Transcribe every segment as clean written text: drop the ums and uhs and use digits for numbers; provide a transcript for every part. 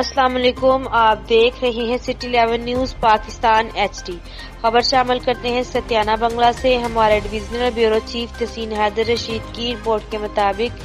अस्सलाम वालेकुम। आप देख रहे हैं सिटी 11 न्यूज पाकिस्तान HD। खबर शामिल करते हैं सत्याना बंगला से। हमारे डिविजनल ब्यूरो चीफ तहसीन हैदर रशीद की रिपोर्ट के मुताबिक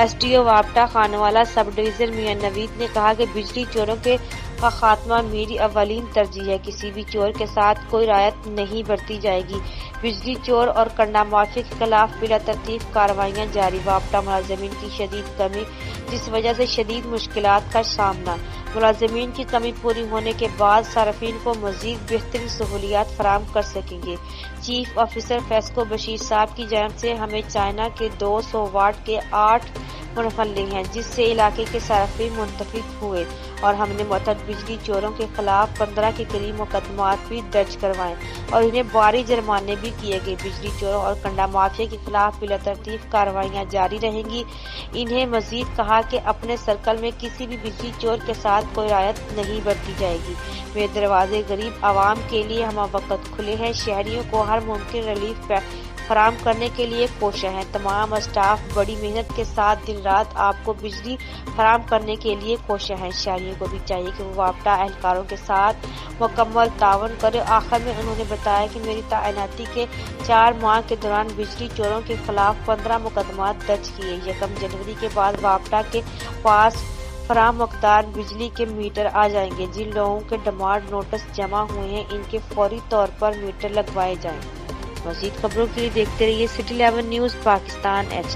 SDO वापटा खानवाला सब डिवीजन मियां नवीद ने कहा कि बिजली चोरों के खात्मा मेरी अवलीन तरजीह है। किसी भी चोर के साथ कोई रायत नहीं बरती जाएगी। बिजली चोर और कंडा माफिया के खिलाफ बिला तरतीब कार्रवाइयां जारी। वापटा मुलाजिमीन की शदीद कमी, जिस वजह से शदीद मुश्किलात का सामना। मुलाजिमीन की कमी पूरी होने के बाद सार्फिन को मजीद बेहतरीन सहूलियात फराहम कर सकेंगे। चीफ ऑफिसर फेस्को बशीर साहब की जानब से हमें चाइना के 200 वाट के 8 मुनफल्ले हैं, जिससे इलाके के सार्फिन मुंतफिक हुए और हमने मुतअद्दिद बिजली चोरों के खिलाफ 15 के करीब मुकदमात भी दर्ज करवाए और इन्हें भारी जुर्माने भी किए गए। बिजली चोरों और कंडा माफिया के खिलाफ बिला तरतीब कार्रवाइयां जारी रहेंगी। इन्हें मजीद कहा कि अपने सर्कल में किसी भी बिजली चोर के साथ कोई रायत नहीं बरती जाएगी। मेरे दरवाजे गरीब आवाम के लिए हम वक्त खुले हैं। शहरियों को हर मुमकिन रिलीफ फराहम करने के लिए कोशिश है। तमाम स्टाफ बड़ी मेहनत के साथ दिन रात आपको बिजली फराहम करने के लिए कोशिश है। शहरियों को भी चाहिए कि वो वापटा एहलकारों के साथ मुकम्मल तावन करे। आखिर में उन्होंने बताया कि मेरी तैनाती के 4 माह के दौरान बिजली चोरों के खिलाफ 15 मुकदमात दर्ज किए। 1 जनवरी के बाद वापटा के पास फराहम मकदार बिजली के मीटर आ जाएंगे। जिन लोगों के डिमांड नोटिस जमा हुए हैं, इनके फौरी तौर पर मीटर लगवाए जाएं। मज़ीद खबरों के लिए देखते रहिए सिटी 11 न्यूज पाकिस्तान HD।